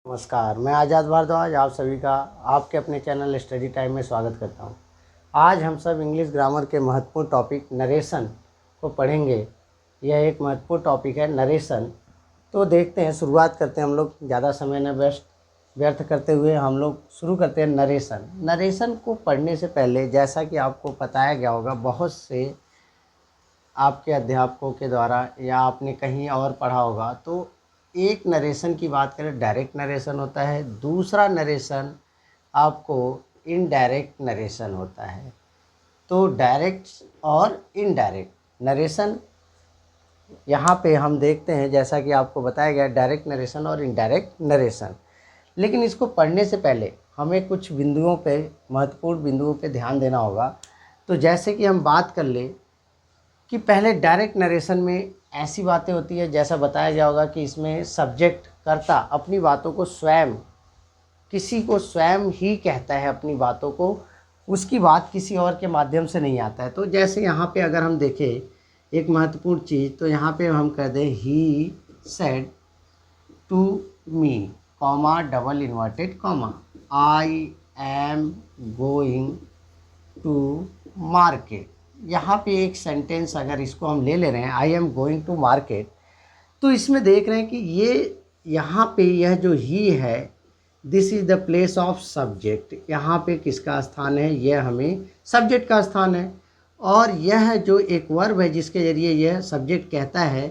नमस्कार, मैं आज़ाद भारद्वाज आप सभी का आपके अपने चैनल स्टडी टाइम में स्वागत करता हूं। आज हम सब इंग्लिश ग्रामर के महत्वपूर्ण टॉपिक नरेशन को पढ़ेंगे। यह एक महत्वपूर्ण टॉपिक है नरेशन। तो देखते हैं, शुरुआत करते हैं हम लोग, ज़्यादा समय न व्यर्थ करते हुए हम लोग शुरू करते हैं नरेशन। नरेशन को पढ़ने से पहले जैसा कि आपको बताया गया होगा बहुत से आपके अध्यापकों के द्वारा या आपने कहीं और पढ़ा होगा, तो एक नरेशन की बात करें डायरेक्ट नरेशन होता है, दूसरा नरेशन आपको इनडायरेक्ट नरेशन होता है। तो डायरेक्ट और इनडायरेक्ट नरेशन यहाँ पे हम देखते हैं, जैसा कि आपको बताया गया डायरेक्ट नरेशन और इनडायरेक्ट नरेशन। लेकिन इसको पढ़ने से पहले हमें कुछ बिंदुओं पे, महत्वपूर्ण बिंदुओं पे ध्यान देना होगा। तो जैसे कि हम बात कर ले कि पहले डायरेक्ट नरेशन में ऐसी बातें होती है, जैसा बताया गया होगा कि इसमें सब्जेक्ट कर्ता अपनी बातों को स्वयं, किसी को स्वयं ही कहता है अपनी बातों को, उसकी बात किसी और के माध्यम से नहीं आता है। तो जैसे यहाँ पे अगर हम देखें एक महत्वपूर्ण चीज़, तो यहाँ पे हम कह दें he said to me comma double inverted comma I am going to market. यहाँ पे एक सेंटेंस अगर इसको हम ले रहे हैं, I am going to market, तो इसमें देख रहे हैं कि ये यहाँ पे यह जो ही है, this is the place of subject. यहाँ पे किसका स्थान है? यह हमें सब्जेक्ट का स्थान है। और यह जो एक वर्ब है जिसके ज़रिए यह सब्जेक्ट कहता है,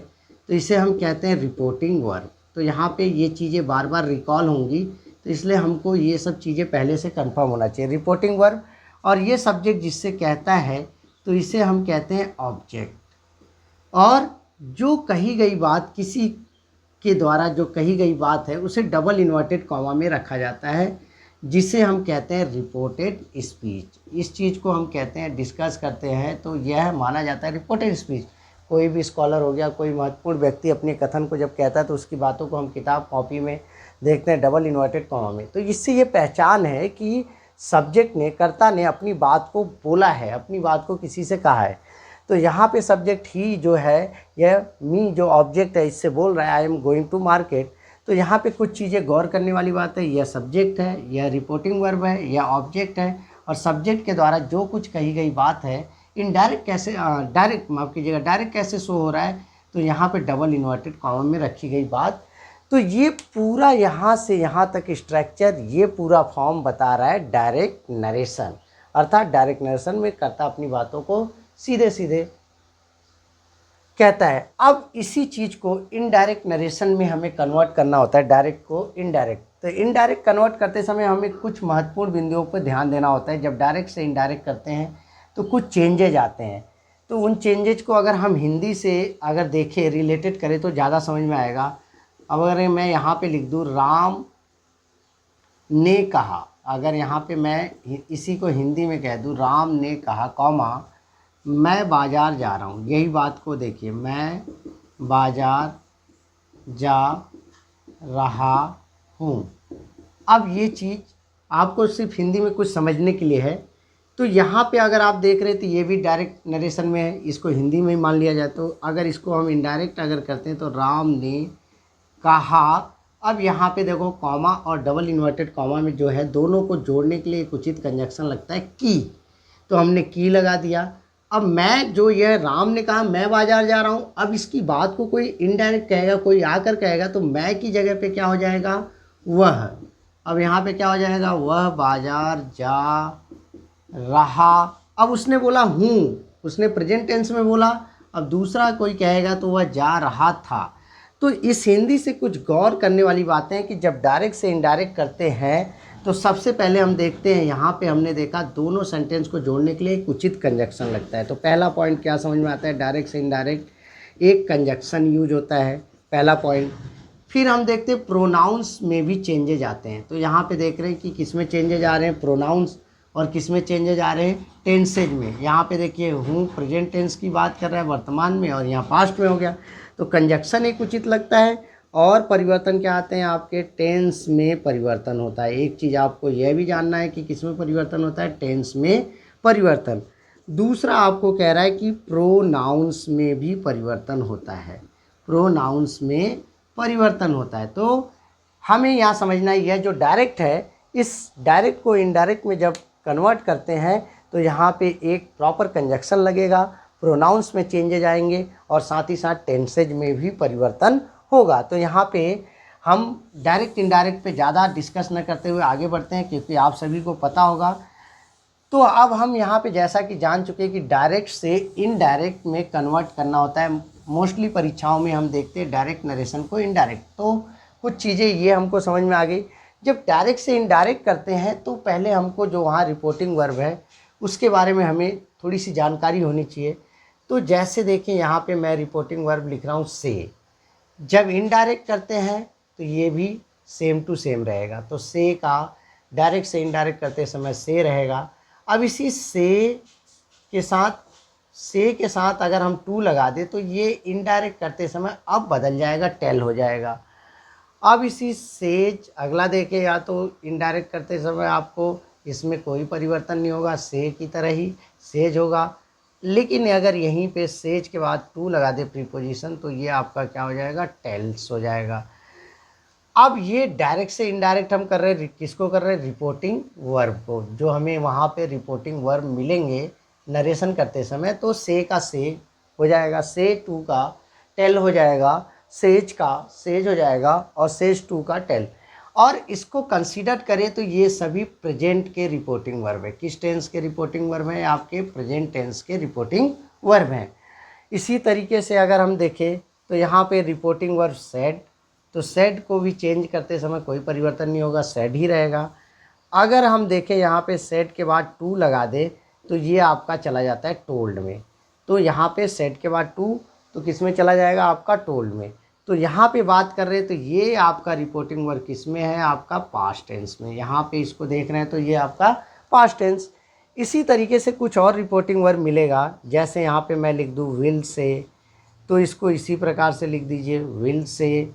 तो इसे हम कहते हैं रिपोर्टिंग वर्ब। तो यहाँ पे ये चीज़ें बार बार रिकॉल होंगी, तो इसलिए हमको ये सब चीज़ें पहले से कंफर्म होना चाहिए। रिपोर्टिंग वर्ब और ये सब्जेक्ट जिससे कहता है, तो इसे हम कहते हैं ऑब्जेक्ट। और जो कही गई बात, किसी के द्वारा जो कही गई बात है, उसे डबल इन्वर्टेड कॉमा में रखा जाता है, जिसे हम कहते हैं रिपोर्टेड स्पीच। इस चीज़ को हम कहते हैं, डिस्कस करते हैं, तो यह माना जाता है रिपोर्टेड स्पीच। कोई भी स्कॉलर हो गया, कोई महत्वपूर्ण व्यक्ति अपने कथन को जब कहता है, तो उसकी बातों को हम किताब कॉपी में देखते हैं डबल इन्वर्टेड कॉमा में। तो इससे ये पहचान है कि सब्जेक्ट ने, कर्ता ने अपनी बात को बोला है, अपनी बात को किसी से कहा है। तो यहाँ पे सब्जेक्ट ही जो है, यह मी जो ऑब्जेक्ट है, इससे बोल रहा है I am going to market. तो यहाँ पे कुछ चीज़ें गौर करने वाली बात है, यह सब्जेक्ट है, यह रिपोर्टिंग वर्ब है, यह ऑब्जेक्ट है। और सब्जेक्ट के द्वारा जो कुछ कही गई बात है, इनडायरेक्ट कैसे, डायरेक्ट माफ़ कीजिएगा, डायरेक्ट कैसे शो हो रहा है, तो यहाँ पे डबल इन्वर्टेड कॉमा में रखी गई बात। तो ये पूरा यहाँ से यहाँ तक स्ट्रक्चर, ये पूरा फॉर्म बता रहा है डायरेक्ट नरेशन। अर्थात डायरेक्ट नरेशन में कर्ता अपनी बातों को सीधे सीधे कहता है। अब इसी चीज़ को इनडायरेक्ट नरेशन में हमें कन्वर्ट करना होता है, डायरेक्ट को इनडायरेक्ट। तो इनडायरेक्ट कन्वर्ट करते समय हमें कुछ महत्वपूर्ण बिंदुओं पर ध्यान देना होता है। जब डायरेक्ट से इनडायरेक्ट करते हैं तो कुछ चेंजेज आते हैं। तो उन चेंजेज को अगर हम हिंदी से अगर देखें, रिलेटेड करें, तो ज़्यादा समझ में आएगा। अब अगर मैं यहाँ पे लिख दूँ राम ने कहा, अगर यहाँ पे मैं इसी को हिंदी में कह दूँ राम ने कहा कॉमा मैं बाज़ार जा रहा हूँ, यही बात को देखिए, मैं बाज़ार जा रहा हूँ। अब ये चीज़ आपको सिर्फ हिंदी में कुछ समझने के लिए है। तो यहाँ पे अगर आप देख रहे हैं तो ये भी डायरेक्ट नरेशन में है, इसको हिंदी में ही मान लिया जाए। तो अगर इसको हम इनडायरेक्ट अगर करते हैं, तो राम ने कहा। अब यहाँ पे देखो कॉमा और डबल इन्वर्टेड कॉमा में जो है, दोनों को जोड़ने के लिए एक उचित कंजक्शन लगता है की। तो हमने की लगा दिया। अब मैं, जो यह राम ने कहा मैं बाज़ार जा रहा हूँ, अब इसकी बात को कोई इनडायरेक्ट कहेगा, कोई आकर कहेगा, तो मैं की जगह पे क्या हो जाएगा? वह। अब यहाँ पे क्या हो जाएगा? वह बाज़ार जा रहा। अब उसने बोला हूँ, उसने प्रेजेंट टेंस में बोला। अब दूसरा कोई कहेगा तो वह जा रहा था। तो इस हिंदी से कुछ गौर करने वाली बातें हैं कि जब डायरेक्ट से इनडायरेक्ट करते हैं, तो सबसे पहले हम देखते हैं, यहाँ पे हमने देखा दोनों सेंटेंस को जोड़ने के लिए एक उचित कंजक्शन लगता है। तो पहला पॉइंट क्या समझ में आता है? डायरेक्ट से इनडायरेक्ट एक कंजक्शन यूज होता है, पहला पॉइंट। फिर हम देखते हैं प्रोनाउंस में भी चेंजेज आते हैं। तो यहाँ पे देख रहे हैं कि किस में चेंजेज आ रहे हैं, प्रोनाउंस, और किस में चेंजेज आ रहे हैं? टेंसेज में। यहाँ पे देखिए हूँ प्रेजेंट टेंस की बात कर रहा है वर्तमान में, और यहाँ पास्ट में हो गया। तो कंजक्शन एक उचित लगता है। और परिवर्तन क्या आते हैं आपके? टेंस में परिवर्तन होता है। एक चीज़ आपको यह भी जानना है कि किस में परिवर्तन होता है? टेंस में परिवर्तन। दूसरा आपको कह रहा है कि प्रोनाउंस में भी परिवर्तन होता है, प्रोनाउंस में परिवर्तन होता है। तो हमें यहाँ समझना ही है जो डायरेक्ट है, इस डायरेक्ट को इनडायरेक्ट में जब कन्वर्ट करते हैं तो यहाँ पे एक प्रॉपर कंजक्शन लगेगा, प्रोनाउंस में चेंजेज आएंगे और साथ ही साथ टेंसेज में भी परिवर्तन होगा। तो यहाँ पे हम डायरेक्ट इनडायरेक्ट पे ज़्यादा डिस्कस न करते हुए आगे बढ़ते हैं, क्योंकि आप सभी को पता होगा। तो अब हम यहाँ पे जैसा कि जान चुके हैं कि डायरेक्ट से इनडायरेक्ट में कन्वर्ट करना होता है। मोस्टली परीक्षाओं में हम देखते हैं डायरेक्ट नरेशन को इनडायरेक्ट। तो कुछ चीज़ें ये हमको समझ में आ गई। जब डायरेक्ट से इनडायरेक्ट करते हैं तो पहले हमको जो वहाँ रिपोर्टिंग वर्ब है उसके बारे में हमें थोड़ी सी जानकारी होनी चाहिए। तो जैसे देखिए यहाँ पे मैं रिपोर्टिंग वर्ब लिख रहा हूँ से। जब इनडायरेक्ट करते हैं तो ये भी सेम टू सेम रहेगा। तो से का डायरेक्ट से इनडायरेक्ट करते समय से रहेगा। अब इसी से के साथ अगर हम टू लगा दें तो ये इनडायरेक्ट करते समय अब बदल जाएगा, टेल हो जाएगा। अब इसी सेज अगला देखें, या तो इनडायरेक्ट करते समय आपको इसमें कोई परिवर्तन नहीं होगा, से की तरह ही सेज होगा। लेकिन अगर यहीं पे सेज के बाद टू लगा दे प्रीपोजिशन तो ये आपका क्या हो जाएगा, टेल्स हो जाएगा। अब ये डायरेक्ट से इनडायरेक्ट हम कर रहे हैं, किसको कर रहे हैं, रिपोर्टिंग वर्ब को। जो हमें वहाँ पे रिपोर्टिंग वर्ब मिलेंगे नरेशन करते समय, तो से का से हो जाएगा, से टू का टेल हो जाएगा, सेज का सेज हो जाएगा और सेज टू का टेल। और इसको कंसीडर करें तो ये सभी प्रेजेंट के रिपोर्टिंग वर्ब है। किस टेंस के रिपोर्टिंग वर्ब है, आपके प्रेजेंट टेंस के रिपोर्टिंग वर्ब हैं। इसी तरीके से अगर हम देखें तो यहाँ पे रिपोर्टिंग वर्ब सेड, तो सेड को भी चेंज करते समय कोई परिवर्तन नहीं होगा, सेड ही रहेगा। अगर हम देखें यहाँ पे सेड के बाद टू लगा दे तो ये आपका चला जाता है टोल्ड में। तो यहाँ पे सेड के बाद टू तो किस में चला जाएगा, आपका टोल्ड में। तो यहाँ पे बात कर रहे हैं तो ये आपका रिपोर्टिंग वर्ब किस में है, आपका पास्ट टेंस में। यहाँ पे इसको देख रहे हैं तो ये आपका पास्ट टेंस। इसी तरीके से कुछ और रिपोर्टिंग वर्ब मिलेगा, जैसे यहाँ पे मैं लिख दूँ विल से, तो इसको इसी प्रकार से लिख दीजिए विल से।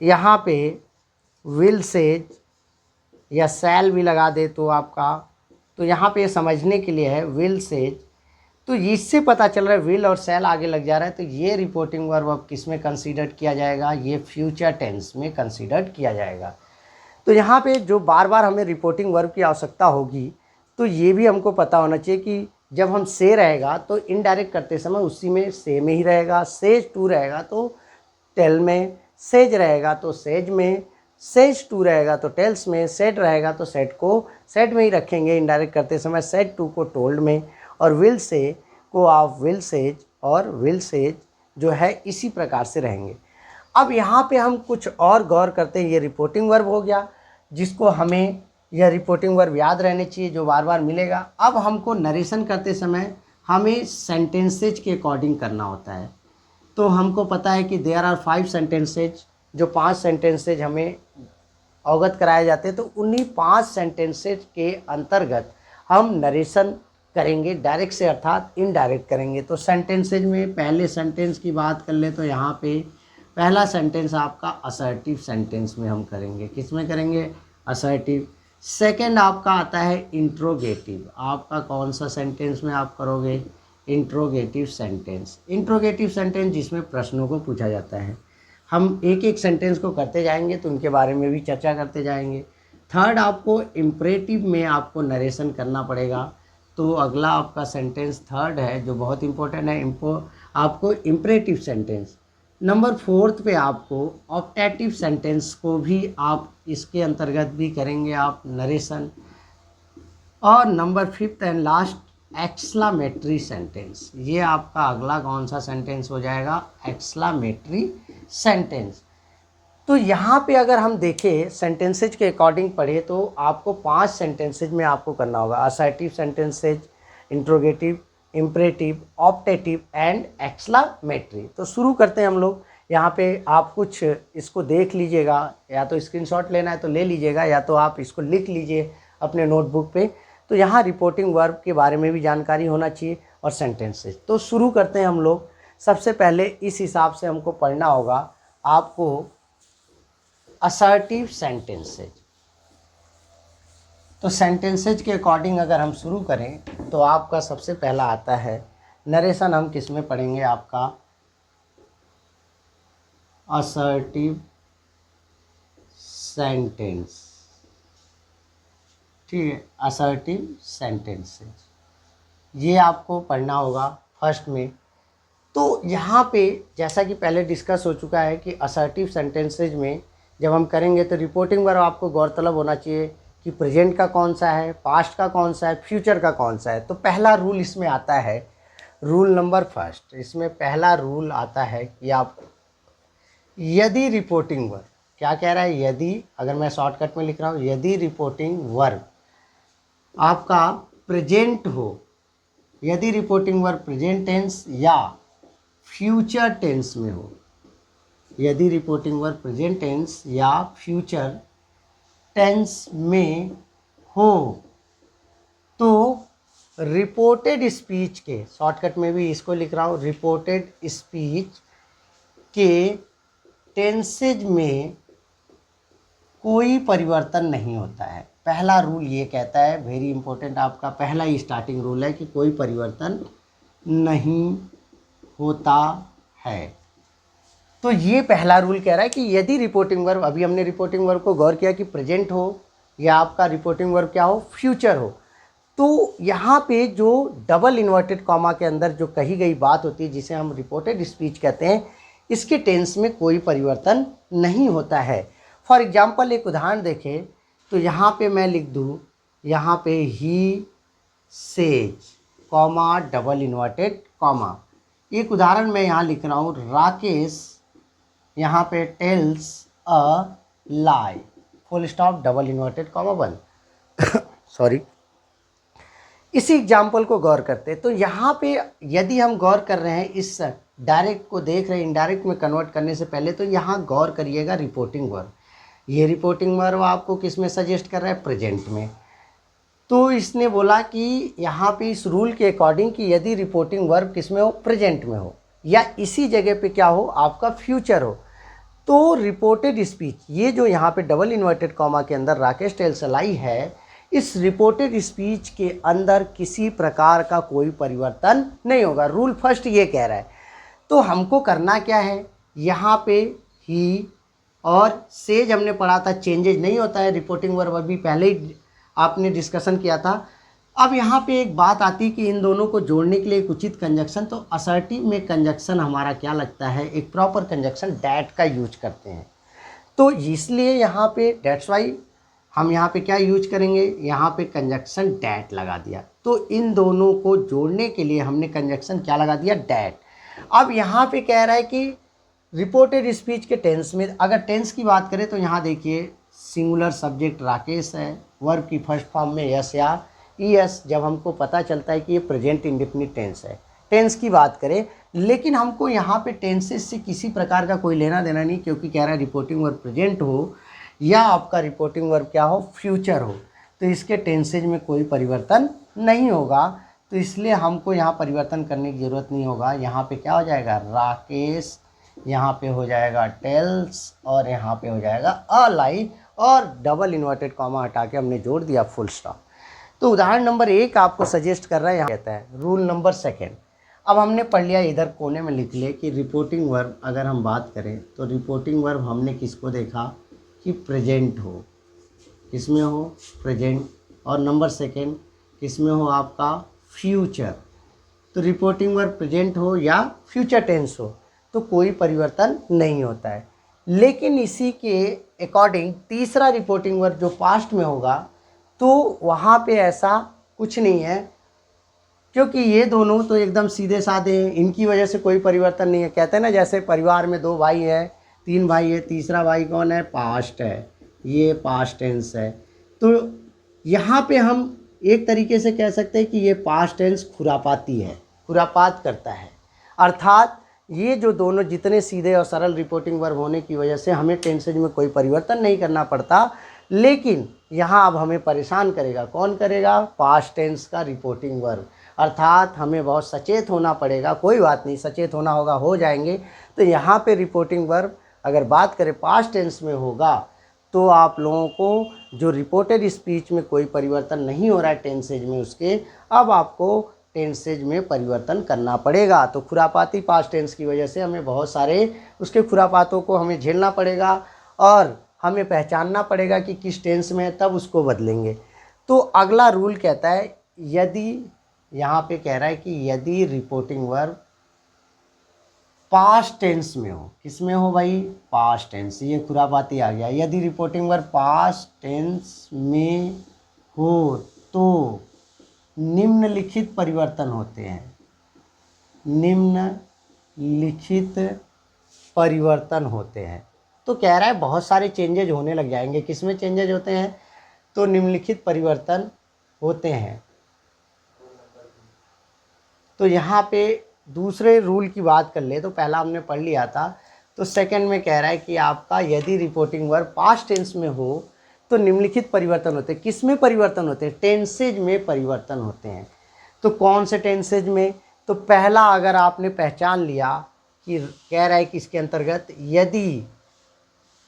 यहाँ पे विल सेज या सैल भी लगा दे तो आपका, तो यहाँ पे समझने के लिए है विल सेज। तो इससे पता चल रहा है विल और सेल आगे लग जा रहा है, तो ये रिपोर्टिंग वर्ब अब किस में कंसीडर किया जाएगा, ये फ्यूचर टेंस में कंसीडर किया जाएगा। तो यहाँ पे जो बार बार हमें रिपोर्टिंग वर्ब की आवश्यकता होगी, तो ये भी हमको पता होना चाहिए कि जब हम से रहेगा तो इनडायरेक्ट करते समय उसी में से में ही रहेगा, सेज टू रहेगा तो टेल में, सेज रहेगा तो सेज में, सेज टू रहेगा तो टेल्स में, सेड रहेगा तो सेड को सेड में ही रखेंगे इनडायरेक्ट करते समय, सेड टू को टोल्ड में, और विल से को आप विल सेज और विल सेज जो है इसी प्रकार से रहेंगे। अब यहाँ पे हम कुछ और गौर करते हैं। ये रिपोर्टिंग वर्ब हो गया जिसको हमें यह रिपोर्टिंग वर्ब याद रहने चाहिए, जो बार बार मिलेगा। अब हमको नरेशन करते समय हमें सेंटेंसेज के अकॉर्डिंग करना होता है। तो हमको पता है कि देयर आर 5 सेंटेंसेज, जो 5 सेंटेंसेज हमें अवगत कराए जाते हैं। तो उन्हीं 5 सेंटेंसेज के अंतर्गत हम नरेशन करेंगे, डायरेक्ट से अर्थात इनडायरेक्ट करेंगे। तो सेंटेंसेज में पहले सेंटेंस की बात कर ले तो यहाँ पे पहला सेंटेंस आपका असर्टिव सेंटेंस में हम करेंगे। किस में करेंगे, असर्टिव। सेकंड आपका आता है इंट्रोगेटिव। आपका कौन सा सेंटेंस में आप करोगे, इंट्रोगेटिव सेंटेंस। इंट्रोगेटिव सेंटेंस जिसमें प्रश्नों को पूछा जाता है। हम एक एक सेंटेंस को करते जाएंगे तो उनके बारे में भी चर्चा करते जाएंगे। थर्ड आपको इम्परेटिव में आपको नरेशन करना पड़ेगा। तो अगला आपका सेंटेंस थर्ड है जो बहुत इंपॉर्टेंट है, आपको इम्परेटिव सेंटेंस। नंबर 4 पे आपको ऑप्टेटिव सेंटेंस को भी आप इसके अंतर्गत भी करेंगे आप नरेशन। और number 5 and last exclamatory sentence. ये आपका अगला कौन सा सेंटेंस हो जाएगा, एक्सक्लामेटरी सेंटेंस। तो यहाँ पे अगर हम देखें सेंटेंसेज के अकॉर्डिंग पढ़े तो आपको 5 सेंटेंसेज में आपको करना होगा, assertive sentences, interrogative, imperative, optative and exclamatory. तो शुरू करते हैं हम लोग। यहाँ पे आप कुछ इसको देख लीजिएगा, या तो स्क्रीनशॉट लेना है तो ले लीजिएगा, या तो आप इसको लिख लीजिए अपने नोटबुक पे। तो यहाँ रिपोर्टिंग वर्ब के बारे में भी जानकारी होना चाहिए और सेंटेंसेज। तो शुरू करते हैं हम लोग। सबसे पहले इस हिसाब से हमको पढ़ना होगा आपको असर्टिव सेंटेंसेज। तो सेंटेंसेज के अकॉर्डिंग अगर हम शुरू करें तो आपका सबसे पहला आता है नरेशन। हम किस में पढ़ेंगे, आपका असर्टिव सेंटेंस, ठीक है, असर्टिव सेंटेंसेज, ये आपको पढ़ना होगा फर्स्ट में। तो यहाँ पे जैसा कि पहले डिस्कस हो चुका है कि असर्टिव सेंटेंसेज में जब हम करेंगे तो रिपोर्टिंग वर्ब आपको गौरतलब होना चाहिए कि प्रेजेंट का कौन सा है, पास्ट का कौन सा है, फ्यूचर का कौन सा है। तो पहला रूल इसमें आता है, रूल नंबर फर्स्ट, इसमें पहला रूल आता है कि आप यदि रिपोर्टिंग वर्ब, क्या कह रहा है, यदि, अगर मैं शॉर्टकट में लिख रहा हूँ, यदि रिपोर्टिंग वर्ब आपका प्रेजेंट हो, यदि रिपोर्टिंग वर्ब प्रेजेंट टेंस या फ्यूचर टेंस में हो, यदि रिपोर्टिंग वर्ब प्रेजेंट टेंस या फ्यूचर टेंस में हो, तो रिपोर्टेड स्पीच के, शॉर्टकट में भी इसको लिख रहा हूँ, रिपोर्टेड स्पीच के टेंसेज में कोई परिवर्तन नहीं होता है। पहला रूल ये कहता है, वेरी इंपॉर्टेंट, आपका पहला ही स्टार्टिंग रूल है कि कोई परिवर्तन नहीं होता है। तो ये पहला रूल कह रहा है कि यदि रिपोर्टिंग वर्ब, अभी हमने रिपोर्टिंग वर्ब को गौर किया कि प्रेजेंट हो या आपका रिपोर्टिंग वर्ब क्या हो, फ्यूचर हो, तो यहाँ पे जो डबल इन्वर्टेड कॉमा के अंदर जो कही गई बात होती है जिसे हम रिपोर्टेड स्पीच कहते हैं, इसके टेंस में कोई परिवर्तन नहीं होता है। फॉर एग्जाम्पल एक उदाहरण देखें तो यहाँ पे मैं लिख दूँ, यहाँ पे he says comma double inverted comma, एक उदाहरण मैं यहाँ लिख रहा हूँ, राकेश यहाँ पे टेल्स अ लाई, full stop double inverted comma बंद सॉरी। इसी एग्जाम्पल को गौर करते हैं तो यहाँ पे यदि हम गौर कर रहे हैं, इस डायरेक्ट को देख रहे हैं इनडायरेक्ट में कन्वर्ट करने से पहले, तो यहाँ गौर करिएगा रिपोर्टिंग वर्ब, ये रिपोर्टिंग वर्ब आपको किस में सजेस्ट कर रहा है, प्रेजेंट में। तो इसने बोला कि यहाँ पे इस रूल के अकॉर्डिंग कि यदि रिपोर्टिंग वर्ब किस में हो, प्रेजेंट में हो, या इसी जगह पे क्या हो, आपका फ्यूचर हो, तो रिपोर्टेड स्पीच, ये जो यहाँ पे डबल इन्वर्टेड कॉमा के अंदर राकेश टेल्स अ लाई है, इस रिपोर्टेड स्पीच के अंदर किसी प्रकार का कोई परिवर्तन नहीं होगा। रूल फर्स्ट ये कह रहा है। तो हमको करना क्या है, यहाँ पे ही और सेज हमने पढ़ा था, चेंजेज नहीं होता है रिपोर्टिंग वर्ब, अभी पहले ही आपने डिस्कशन किया था। अब यहाँ पे एक बात आती कि इन दोनों को जोड़ने के लिए एक उचित कंजक्शन, तो असर्टिव में कंजक्शन हमारा क्या लगता है, एक प्रॉपर कंजक्शन डैट का यूज करते हैं। तो इसलिए यहाँ पे डेट्स वाई हम यहाँ पे क्या यूज करेंगे, यहाँ पे कंजक्शन डैट लगा दिया। तो इन दोनों को जोड़ने के लिए हमने कंजक्शन क्या लगा दिया, डैट। अब यहाँ पे कह रहा है कि रिपोर्टेड स्पीच के टेंस में, अगर टेंस की बात करें तो यहाँ देखिए सिंगुलर सब्जेक्ट राकेश है, वर्ब की फर्स्ट फॉर्म में यस या ईएस, जब हमको पता चलता है कि ये प्रेजेंट इंडेफिनिट टेंस है। टेंस की बात करें, लेकिन हमको यहाँ पे टेंसेस से किसी प्रकार का कोई लेना देना नहीं, क्योंकि कह रहा है रिपोर्टिंग वर्ब प्रेजेंट हो या आपका रिपोर्टिंग वर्ब क्या हो, फ्यूचर हो, तो इसके टेंसेज में कोई परिवर्तन नहीं होगा। तो इसलिए हमको यहाँ परिवर्तन करने की ज़रूरत नहीं होगा। यहाँ पे क्या हो जाएगा, राकेश, यहाँ पे हो जाएगा टेल्स, और यहाँ पे हो जाएगा अ लाई, और डबल इन्वर्टेड कॉमा हटा के हमने जोड़ दिया फुल स्टॉप। तो उदाहरण नंबर 1 आपको सजेस्ट कर रहा है, यहाँ कहता है रूल नंबर 2। अब हमने पढ़ लिया, इधर कोने में लिख ले कि रिपोर्टिंग वर्ब अगर हम बात करें तो रिपोर्टिंग वर्ब हमने किसको देखा कि प्रेजेंट हो, किसमें हो, प्रेजेंट, और नंबर 2 किसमें हो, आपका फ्यूचर। तो रिपोर्टिंग वर्ब प्रेजेंट हो या फ्यूचर टेंस हो तो कोई परिवर्तन नहीं होता है। लेकिन इसी के अकॉर्डिंग तीसरा रिपोर्टिंग वर्ब जो पास्ट में होगा तो वहाँ पे ऐसा कुछ नहीं है, क्योंकि ये दोनों तो एकदम सीधे साधे हैं, इनकी वजह से कोई परिवर्तन नहीं है। कहते हैं ना, जैसे परिवार में 2 भाई हैं, 3 भाई है, तीसरा भाई कौन है, पास्ट है, ये पास्ट टेंस है। तो यहाँ पे हम एक तरीके से कह सकते हैं कि ये पास्ट टेंस खुरापाती है, खुरापात करता है। अर्थात ये जो दोनों जितने सीधे और सरल रिपोर्टिंग वर्ब होने की वजह से हमें टेंसेज में कोई परिवर्तन नहीं करना पड़ता, लेकिन यहाँ अब हमें परेशान करेगा, कौन करेगा, पास्ट टेंस का रिपोर्टिंग वर्ब। अर्थात हमें बहुत सचेत होना पड़ेगा। कोई बात नहीं, सचेत होना होगा, हो जाएंगे। तो यहाँ पे रिपोर्टिंग वर्ब अगर बात करें पास्ट टेंस में होगा तो आप लोगों को जो रिपोर्टेड स्पीच में कोई परिवर्तन नहीं हो रहा है टेंसेज में उसके, अब आपको टेंसेज में परिवर्तन करना पड़ेगा। तो खुरापाती पास्ट टेंस की वजह से हमें बहुत सारे उसके खुरापातों को हमें झेलना पड़ेगा, और हमें पहचानना पड़ेगा कि किस टेंस में है, तब उसको बदलेंगे। तो अगला रूल कहता है यदि, यहाँ पे कह रहा है कि यदि रिपोर्टिंग वर्ब पास्ट टेंस में हो, किस में हो भाई, पास्ट टेंस, ये खुरापाती आ गया। यदि रिपोर्टिंग वर्ब पास्ट टेंस में हो तो निम्नलिखित परिवर्तन होते हैं, निम्नलिखित परिवर्तन होते हैं। तो कह रहा है बहुत सारे चेंजेज होने लग जाएंगे। किसमें चेंजेज होते हैं, तो निम्नलिखित परिवर्तन होते हैं। तो यहाँ पे दूसरे रूल की बात कर ले तो पहला हमने पढ़ लिया था, तो सेकंड में कह रहा है कि आपका यदि रिपोर्टिंग वर्ब पास्ट टेंस में हो तो निम्नलिखित परिवर्तन होते हैं। किस में परिवर्तन होते हैं, टेंसेज में परिवर्तन होते हैं। तो कौन से टेंसेज में, तो पहला अगर आपने पहचान लिया कि कह रहा है कि इसके अंतर्गत यदि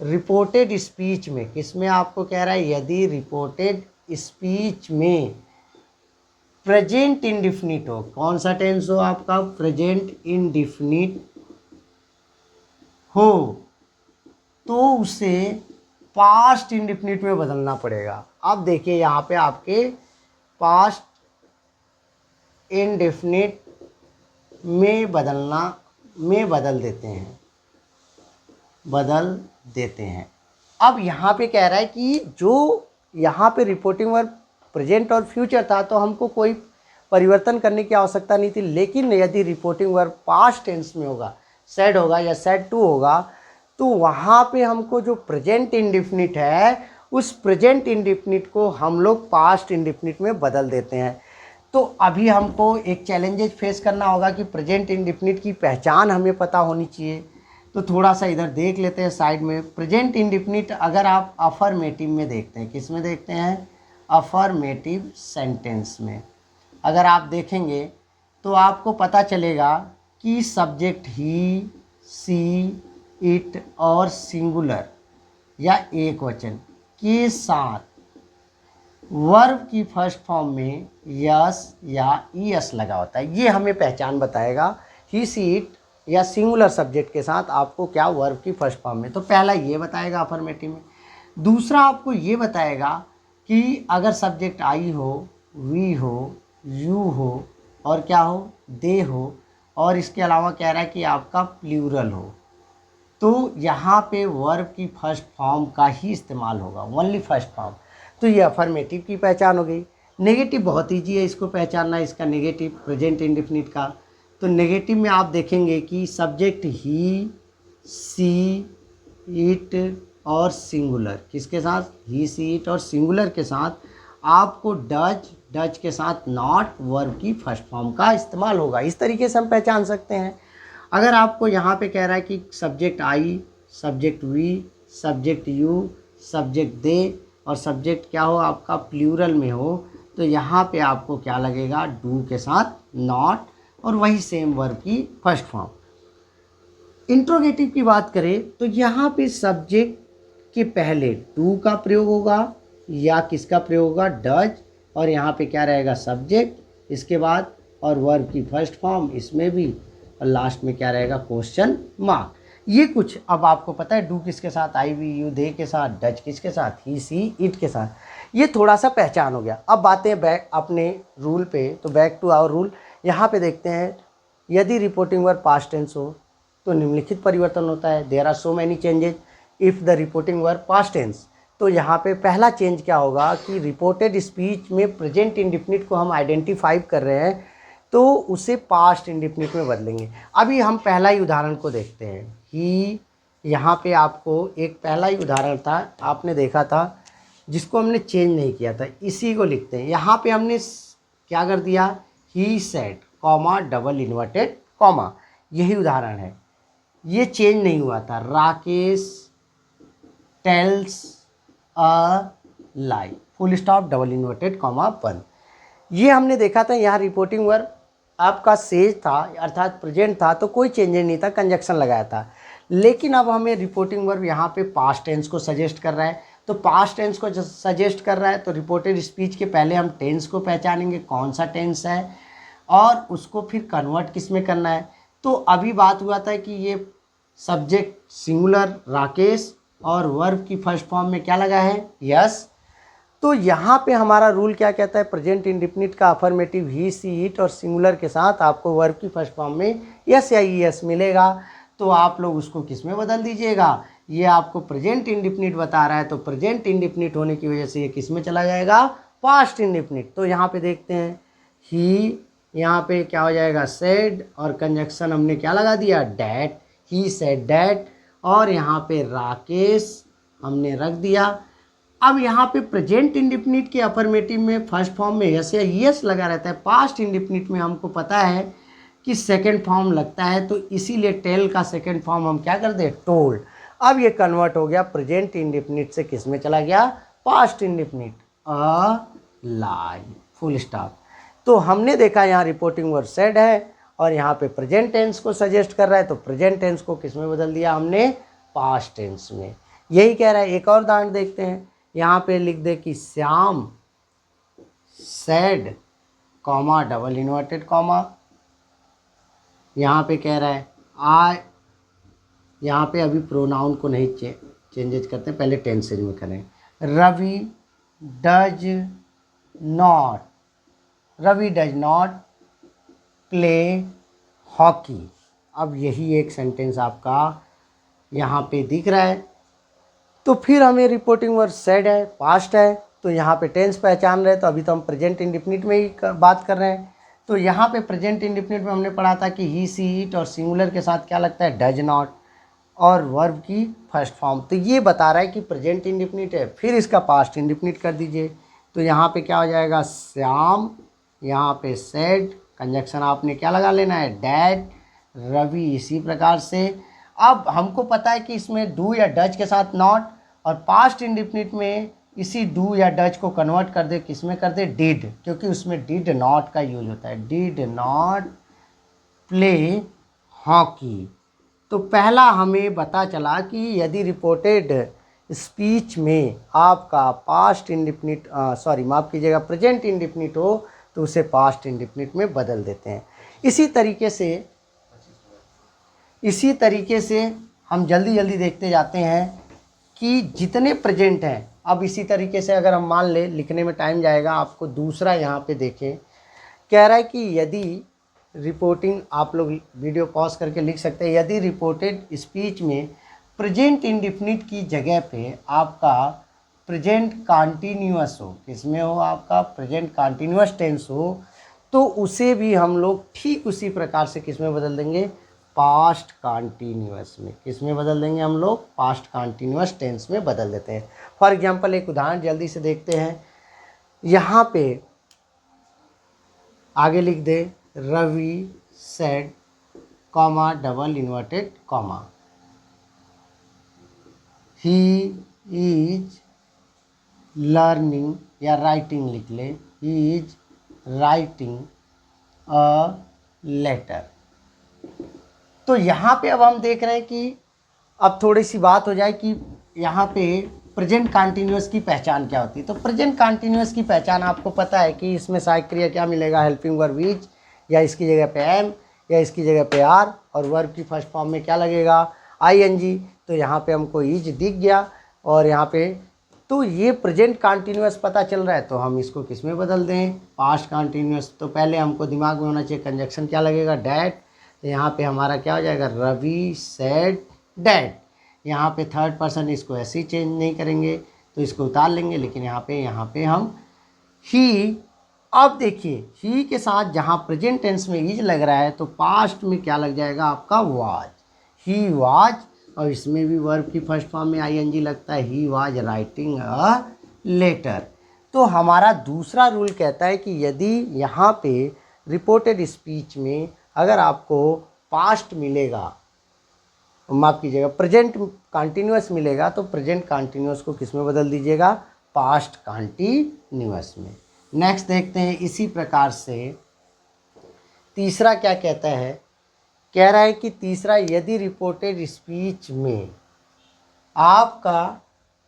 रिपोर्टेड स्पीच में, किस में आपको कह रहा है, यदि रिपोर्टेड स्पीच में प्रेजेंट इंडिफिनिट हो, कौन सा टेंस हो आपका, प्रेजेंट इंडिफिनिट हो, तो उसे पास्ट इंडिफिनिट में बदलना पड़ेगा। अब देखिए यहाँ पे आपके पास्ट इंडिफिनिट में बदल देते हैं। अब यहाँ पे कह रहा है कि जो यहाँ पे रिपोर्टिंग वर्ब प्रेजेंट और फ्यूचर था तो हमको कोई परिवर्तन करने की आवश्यकता नहीं थी, लेकिन यदि रिपोर्टिंग वर्ब पास्ट टेंस में होगा, सेड होगा या सेड टू होगा, तो वहाँ पे हमको जो प्रेजेंट इंडिफिनिट है उस प्रेजेंट इंडिफिनिट को हम लोग पास्ट इंडिफिनिट में बदल देते हैं। तो अभी हमको एक चैलेंजेस फेस करना होगा कि प्रेजेंट इंडिफिनिट की पहचान हमें पता होनी चाहिए। तो थोड़ा सा इधर देख लेते हैं साइड में। प्रेजेंट इंडिफिनिट अगर आप अफर्मेटिव में देखते हैं, किस में देखते हैं, अफर्मेटिव सेंटेंस में अगर आप देखेंगे तो आपको पता चलेगा कि सब्जेक्ट ही, सी, इट और सिंगुलर या एक वचन के साथ वर्ब की फर्स्ट फॉर्म में यस या ईएस लगा होता है। ये हमें पहचान बताएगा ही, सी, इट या सिंगुलर सब्जेक्ट के साथ आपको क्या वर्ब की फर्स्ट फॉर्म में। तो पहला ये बताएगा अफर्मेटिव में। दूसरा आपको ये बताएगा कि अगर सब्जेक्ट आई हो, वी हो, यू हो और क्या हो, दे हो, और इसके अलावा कह रहा है कि आपका प्लूरल हो, तो यहाँ पे वर्ब की फर्स्ट फॉर्म का ही इस्तेमाल होगा, ओनली फर्स्ट फॉर्म। तो ये अफर्मेटिव की पहचान हो गई। नेगेटिव बहुत ईजी है इसको पहचानना, इसका नेगेटिव प्रेजेंट इंडिफिनिट का। तो नेगेटिव में आप देखेंगे कि सब्जेक्ट ही, सी, इट और सिंगुलर, किसके साथ, ही, सी, इट और सिंगुलर के साथ आपको डज के साथ नॉट वर्ब की फर्स्ट फॉर्म का इस्तेमाल होगा। इस तरीके से हम पहचान सकते हैं। अगर आपको यहाँ पे कह रहा है कि subject I, subject we, subject you, subject they और सब्जेक्ट क्या हो आपका प्लूरल में हो, तो यहाँ पे आपको क्या लगेगा, डू के साथ नॉट और वही सेम वर्ब की फर्स्ट फॉर्म। इंट्रोगेटिव की बात करें तो यहाँ पे सब्जेक्ट के पहले डू का प्रयोग होगा या किसका प्रयोग होगा, डज, और यहाँ पे क्या रहेगा, सब्जेक्ट, इसके बाद और वर्ब की फर्स्ट फॉर्म इसमें भी, और लास्ट में क्या रहेगा, क्वेश्चन मार्क। ये कुछ अब आपको पता है, डू किसके साथ, आई, वी, यू, दे के साथ, डज किसके साथ, ही, सी, इट के साथ। ये थोड़ा सा पहचान हो गया। अब बातें बैक अपने रूल पे, तो बैक टू आवर रूल। यहाँ पे देखते हैं यदि रिपोर्टिंग वर्ब पास्ट टेंस हो तो निम्नलिखित परिवर्तन होता है। There are so many changes if the reporting verb past tense. तो यहाँ पे पहला चेंज क्या होगा कि रिपोर्टेड स्पीच में प्रेजेंट इंडिफिनिट को हम आइडेंटिफाई कर रहे हैं तो उसे पास्ट इंडिफिनिट में बदलेंगे। अभी हम पहला ही उदाहरण को देखते हैं। ही, यहाँ पे आपको एक पहला ही उदाहरण था, आपने देखा था, जिसको हमने चेंज नहीं किया था, इसी को लिखते हैं। यहाँ पे हमने क्या कर दिया, he said, comma, double inverted comma, यही उदाहरण है, ये चेंज नहीं हुआ था। राकेश टेल्स अ लाई, full stop, double inverted comma, बंद। ये हमने देखा था। यहाँ रिपोर्टिंग वर्ब आपका सेज था अर्थात प्रेजेंट था तो कोई चेंज नहीं था, कंजक्शन लगाया था। लेकिन अब हमें रिपोर्टिंग वर्ब यहाँ पे पास्ट टेंस को सजेस्ट कर रहा है, तो पास्ट टेंस को सजेस्ट कर रहा है तो रिपोर्टेड स्पीच के पहले हम टेंस को पहचानेंगे कौन सा टेंस है और उसको फिर कन्वर्ट किस में करना है। तो अभी बात हुआ था कि ये सब्जेक्ट सिंगुलर राकेश और वर्ब की फर्स्ट फॉर्म में क्या लगा है, यस। तो यहाँ पे हमारा रूल क्या कहता है, प्रेजेंट इंडेफिनिट का अफर्मेटिव ही, सी, इट और सिंगुलर के साथ आपको वर्ब की फर्स्ट फॉर्म में यस या ईएस मिलेगा, तो आप लोग उसको किस में बदल दीजिएगा। ये आपको प्रेजेंट इंडेफिनिट बता रहा है, तो प्रेजेंट इंडेफिनिट होने की वजह से ये किस में चला जाएगा, पास्ट इंडेफिनिट। तो यहाँ पे देखते हैं ही, यहाँ पे क्या हो जाएगा, सेड, और कंजक्शन हमने क्या लगा दिया, डैट, ही सेड डैट, और यहाँ पे राकेश हमने रख दिया। अब यहाँ पे प्रेजेंट इंडेफिनिट के अफर्मेटिव में फर्स्ट फॉर्म में यस या यस लगा रहता है, पास्ट इंडेफिनिट में हमको पता है कि सेकंड फॉर्म लगता है, तो इसीलिए टेल का सेकंड फॉर्म हम क्या कर दे, टोल्ड। अब ये कन्वर्ट हो गया प्रेजेंट इंडेफिनिट से किस में चला गया, पास्ट इंडेफिनिट, अ लाई, फुल स्टॉप। तो हमने देखा यहाँ रिपोर्टिंग वर्ब सेड है और यहाँ पे प्रेजेंट टेंस को सजेस्ट कर रहा है, तो प्रेजेंट टेंस को किस में बदल दिया हमने, पास्ट टेंस में। यही कह रहा है। एक और उदाहरण देखते हैं, यहाँ पे लिख दे कि Shyam said comma double inverted comma, यहाँ पे कह रहा है आई, यहाँ पे अभी प्रोनाउन को नहीं चेंजेस करते, पहले टेंसेज में करें। Ravi does not, Ravi does not play hockey. अब यही एक सेंटेंस आपका यहाँ पे दिख रहा है, तो फिर हमें रिपोर्टिंग वर्ब सेड है, पास्ट है, तो यहाँ पे टेंस पहचान रहे, तो अभी तो हम प्रेजेंट इंडेफिनिट में ही बात कर रहे हैं। तो यहाँ पे प्रेजेंट इंडेफिनिट में हमने पढ़ा था कि ही, सी, इट और सिंगुलर के साथ क्या लगता है, डज नॉट, और वर्ब की फर्स्ट फॉर्म। तो ये बता रहा है कि प्रेजेंट इंडेफिनिट है, फिर इसका पास्ट इंडेफिनिट कर दीजिए, तो यहाँ पे क्या हो जाएगा, श्याम, यहाँ पे सेड, कंजक्शन आपने क्या लगा लेना है, डैट, रवि, इसी प्रकार से। अब हमको पता है कि इसमें डू या डज के साथ नॉट, और पास्ट इंडेफिनिट में इसी डू या डज को कन्वर्ट कर दे, किस में कर दे, डिड, क्योंकि उसमें डिड नॉट का यूज होता है, डिड नॉट प्ले हॉकी। तो पहला हमें पता चला कि यदि रिपोर्टेड स्पीच में आपका पास्ट इंडेफिनिट, सॉरी माफ़ कीजिएगा, प्रेजेंट इंडेफिनिट हो तो उसे पास्ट इंडेफिनिट में बदल देते हैं। इसी तरीके से हम जल्दी जल्दी देखते जाते हैं कि जितने प्रेजेंट हैं। अब इसी तरीके से अगर हम मान ले, लिखने में टाइम जाएगा आपको, दूसरा यहाँ पे देखें, कह रहा है कि यदि रिपोर्टिंग, आप लोग वीडियो पॉज करके लिख सकते हैं, यदि रिपोर्टेड स्पीच में प्रेजेंट इंडेफिनिट की जगह पे आपका प्रेजेंट कॉन्टीन्यूअस हो, किसमें हो, आपका प्रेजेंट कॉन्टीन्यूअस टेंस हो, तो उसे भी हम लोग ठीक उसी प्रकार से किस में बदल देंगे, पास्ट कॉन्टीन्यूअस में। किस में बदल देंगे हम लोग, पास्ट कॉन्टीन्यूअस टेंस में बदल देते हैं। फॉर एग्जांपल एक उदाहरण जल्दी से देखते हैं, यहाँ पे आगे लिख दे, Ravi said comma double inverted comma, he is learning, या राइटिंग लिख ले, he is writing a letter. तो यहाँ पे अब हम देख रहे हैं कि अब थोड़ी सी बात हो जाए कि यहाँ पे प्रेजेंट कॉन्टीन्यूअस की पहचान क्या होती है। तो प्रेजेंट कॉन्टीन्यूअस की पहचान आपको पता है कि इसमें सहायक क्रिया क्या मिलेगा, हेल्पिंग वर्ब इज, या इसकी जगह पे एम, या इसकी जगह पे आर, और वर्ब की फर्स्ट फॉर्म में क्या लगेगा, आईएनजी। तो यहाँ पे हमको इज दिख गया, और यहाँ पे तो ये प्रेजेंट कॉन्टीन्यूअस पता चल रहा है, तो हम इसको किस में बदल दें, पास्ट कॉन्टीन्यूअस। तो पहले हमको दिमाग में होना चाहिए कंजक्शन क्या लगेगा, डैट। तो यहाँ पे हमारा क्या हो जाएगा, रवि सेड डैट। यहाँ पे थर्ड पर्सन, इसको ऐसे ही चेंज नहीं करेंगे, तो इसको उतार लेंगे, लेकिन यहाँ पे हम ही। अब देखिए ही के साथ जहाँ प्रेजेंट टेंस में इज लग रहा है, तो पास्ट में क्या लग जाएगा आपका, वाज, ही वाज, और इसमें भी वर्ब की फर्स्ट फॉर्म में आईएनजी लगता है, he was writing a letter. तो हमारा दूसरा रूल कहता है कि यदि यहाँ पे रिपोर्टेड स्पीच में अगर आपको पास्ट मिलेगा, माफ़ कीजिएगा, प्रेजेंट कॉन्टीन्यूअस मिलेगा, तो प्रेजेंट कॉन्टीन्यूअस को किस में बदल दीजिएगा, पास्ट कॉन्टीन्यूअस में। नेक्स्ट देखते हैं इसी प्रकार से तीसरा क्या कहता है, कह रहा है कि तीसरा, यदि रिपोर्टेड स्पीच में आपका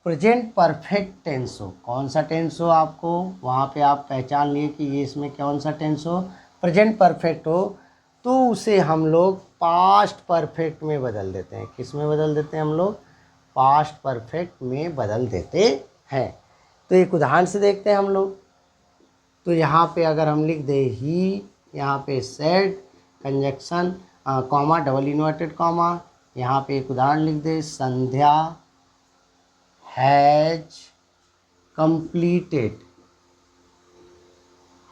प्रेजेंट परफेक्ट टेंस हो, कौन सा टेंस हो आपको, वहाँ पे आप पहचान लिए कि ये इसमें कौन सा टेंस हो, प्रेजेंट परफेक्ट हो, तो उसे हम लोग पास्ट परफेक्ट में बदल देते हैं। किस में बदल देते हैं हम लोग, पास्ट परफेक्ट में बदल देते हैं। तो एक उदाहरण से देखते हैं हम लोग। तो यहाँ पे अगर हम लिख दे ही, यहाँ पे said, conjunction comma, double inverted comma, यहाँ पे एक उदाहरण लिख दे संध्या हैज कंप्लीटेड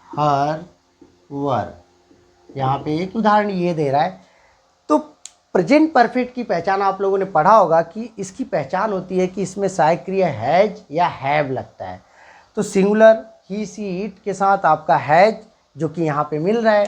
हर वर्क, यहाँ पे एक उदाहरण ये दे रहा है। तो प्रेजेंट परफेक्ट की पहचान आप लोगों ने पढ़ा होगा कि इसकी पहचान होती है कि इसमें सहायक क्रिया हैज या हैव लगता है। तो सिंगुलर ही सी इट के साथ आपका हैज जो कि यहाँ पे मिल रहा है,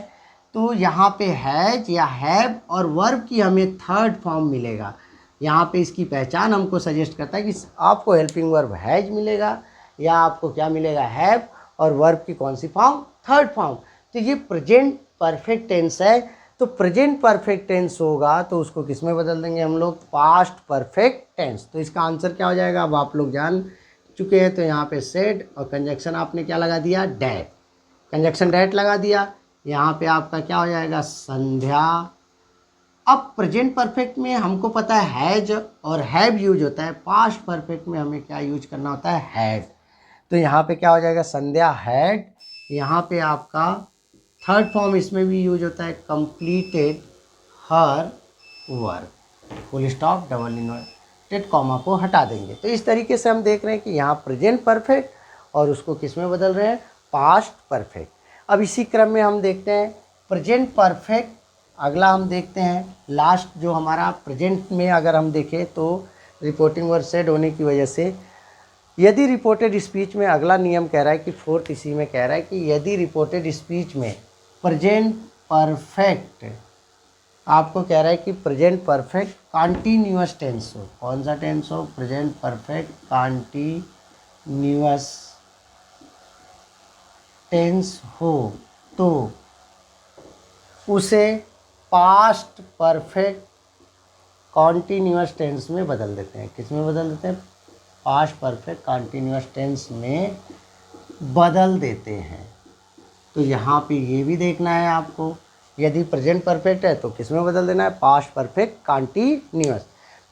तो यहाँ पे हैज या हैव और वर्ब की हमें थर्ड फॉर्म मिलेगा। यहाँ पे इसकी पहचान हमको सजेस्ट करता है कि आपको हेल्पिंग वर्ब हैज मिलेगा या आपको क्या मिलेगा, हैव, और वर्ब की कौन सी फॉर्म, थर्ड फॉर्म। तो ये प्रेजेंट परफेक्ट टेंस है। तो प्रेजेंट परफेक्ट टेंस होगा तो उसको किस में बदल देंगे हम लोग, पास्ट परफेक्ट टेंस। तो इसका आंसर क्या हो जाएगा, अब आप लोग जान चुके हैं। तो यहाँ पे सेड और कंजक्शन आपने क्या लगा दिया, डैट, कंजक्शन डैट लगा दिया। यहाँ पे आपका क्या हो जाएगा, संध्या। अब प्रेजेंट परफेक्ट में हमको पता है हैज और हैव यूज होता है, पास्ट परफेक्ट में हमें क्या यूज करना होता है, हैड। तो यहाँ पे क्या हो जाएगा, संध्या हैड। यहाँ पे आपका थर्ड फॉर्म इसमें भी यूज होता है, completed her work, full stop, double inverted comma को हटा देंगे। तो इस तरीके से हम देख रहे हैं कि यहाँ प्रेजेंट परफेक्ट और उसको किस में बदल रहे हैं, पास्ट परफेक्ट। अब इसी क्रम में हम देखते हैं प्रेजेंट परफेक्ट, अगला हम देखते हैं लास्ट जो हमारा प्रेजेंट में अगर हम देखें तो रिपोर्टिंग वर्ब सेड होने की वजह से यदि रिपोर्टेड स्पीच में अगला नियम कह रहा है कि फोर्थ इसी में कह रहा है कि यदि रिपोर्टेड स्पीच में प्रेजेंट परफेक्ट आपको कह रहा है कि प्रेजेंट परफेक्ट कॉन्टीन्यूअस टेंस हो, कौन सा टेंस हो, प्रेजेंट परफेक्ट कॉन्टीन्यूअस टेंस हो, तो उसे पास्ट परफेक्ट कॉन्टीन्यूअस टेंस में बदल देते हैं। किस में बदल देते हैं, पास्ट परफेक्ट कॉन्टीन्यूअस टेंस में बदल देते हैं। तो यहाँ पे ये भी देखना है आपको, यदि प्रेजेंट परफेक्ट है तो किस में बदल देना है, past perfect continuous.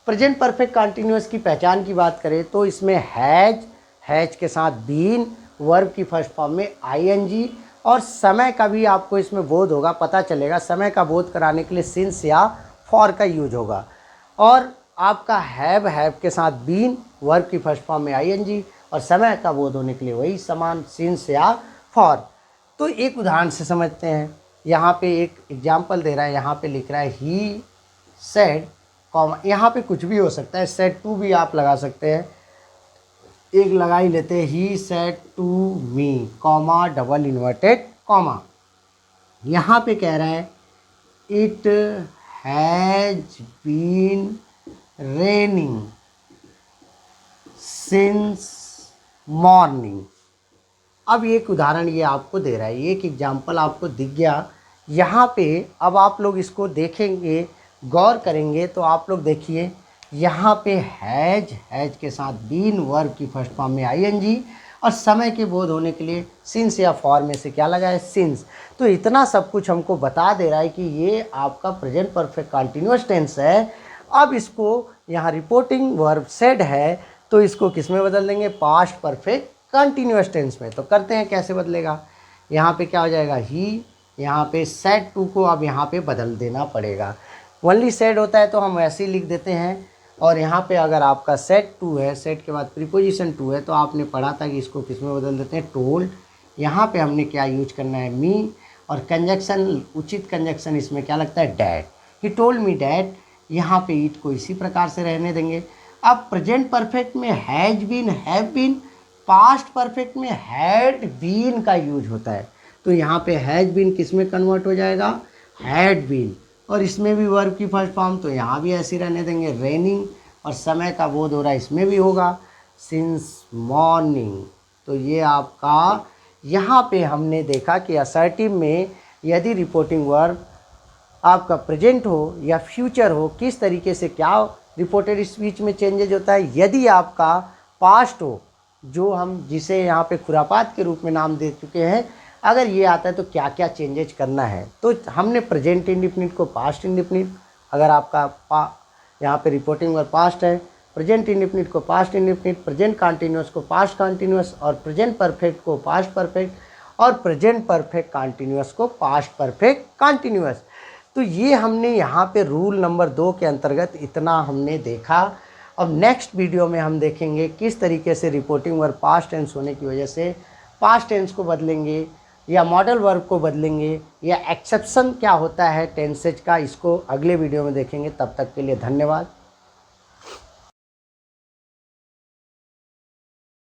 Present perfect continuous की पहचान की बात करें तो इसमें हैज के साथ बीन, वर्ब की फर्स्ट फॉर्म में आईएनजी, और समय का भी आपको इसमें बोध होगा, पता चलेगा। समय का बोध कराने के लिए सिंस या फॉर का यूज होगा। और आपका हैव के साथ बीन, वर्ब की फर्स्ट फॉर्म में आईएनजी, और समय का बोध होने के लिए वही समान सिंस या फॉर। तो एक उदाहरण से समझते हैं। यहाँ पे एक एग्जाम्पल दे रहा है, यहाँ पे लिख रहा है ही सेड कॉमा, यहाँ पे कुछ भी हो सकता है, सेड टू भी आप लगा सकते हैं, एक लगा ही लेते हैं, he said to me comma, double inverted comma. यहाँ पे कह रहा है it has been raining since morning. अब एक उदाहरण ये आपको दे रहा है, एक एग्जाम्पल आपको दिख गया यहाँ पे। अब आप लोग इसको देखेंगे, गौर करेंगे तो आप लोग देखिए यहाँ पे हैज के साथ बीन, वर्ब की फर्स्ट फॉर्म में आईएनजी, और समय के बोध होने के लिए सिंस या फॉर में से क्या लगा है, सिंस। तो इतना सब कुछ हमको बता दे रहा है कि ये आपका प्रेजेंट परफेक्ट कॉन्टीन्यूअस टेंस है। अब इसको यहाँ रिपोर्टिंग वर्ब सेड है तो इसको किस में बदल देंगे, पास्ट परफेक्ट कंटिन्यूअस टेंस में। तो करते हैं कैसे बदलेगा। यहाँ पे क्या हो जाएगा, ही, यहाँ पे सेड टू को अब यहाँ पे बदल देना पड़ेगा। ओनली सेड होता है तो हम वैसे ही लिख देते हैं, और यहाँ पे अगर आपका सेड टू है, सेड के बाद प्रीपोजिशन टू है, तो आपने पढ़ा था कि इसको किस में बदल देते हैं, टोल्ड। यहाँ पे हमने क्या यूज करना है, मी, और कंजक्शन, उचित कंजक्शन इसमें क्या लगता है, that. He told me that. यहाँ पे ईट को इसी प्रकार से रहने देंगे। अब प्रेजेंट परफेक्ट में has been, have been, past perfect में हैड बीन का यूज होता है। तो यहाँ पे हैज बीन किस में कन्वर्ट हो जाएगा, हैड बीन, और इसमें भी वर्ब की फर्स्ट फॉर्म, तो यहाँ भी ऐसे रहने देंगे, रेनिंग, और समय का बोध हो रहा है इसमें भी होगा, सिंस मॉर्निंग। तो ये आपका यहाँ पे हमने देखा कि असर्टिव में यदि रिपोर्टिंग वर्ब आपका प्रेजेंट हो या फ्यूचर हो, किस तरीके से क्या रिपोर्टेड स्पीच में चेंजेज होता है। यदि आपका पास्ट हो, जो हम जिसे यहाँ पे खुरापात के रूप में नाम दे चुके हैं, अगर ये आता है तो क्या क्या चेंजेज करना है। तो हमने प्रेजेंट इंडिफिनिट को पास्ट इंडिफिनिट, अगर आपका यहाँ पे रिपोर्टिंग वर्ब पास्ट है, प्रेजेंट इंडेफिनिट को पास्ट इंडेफिनिट, प्रेजेंट कंटिन्यूअस को पास्ट कंटिन्यूअस और प्रेजेंट परफेक्ट को पास्ट परफेक्ट और प्रेजेंट परफेक्ट कंटिन्यूअस को पास्ट परफेक्ट कंटिन्यूअस। तो ये हमने यहाँ पे रूल नंबर 2 के अंतर्गत इतना हमने देखा। अब नेक्स्ट वीडियो में हम देखेंगे किस तरीके से रिपोर्टिंग वर्ब पास्ट टेंस होने की वजह से पास्ट टेंस को बदलेंगे या मॉडल वर्ब को बदलेंगे या एक्सेप्शन क्या होता है टेंसेज का, इसको अगले वीडियो में देखेंगे। तब तक के लिए धन्यवाद।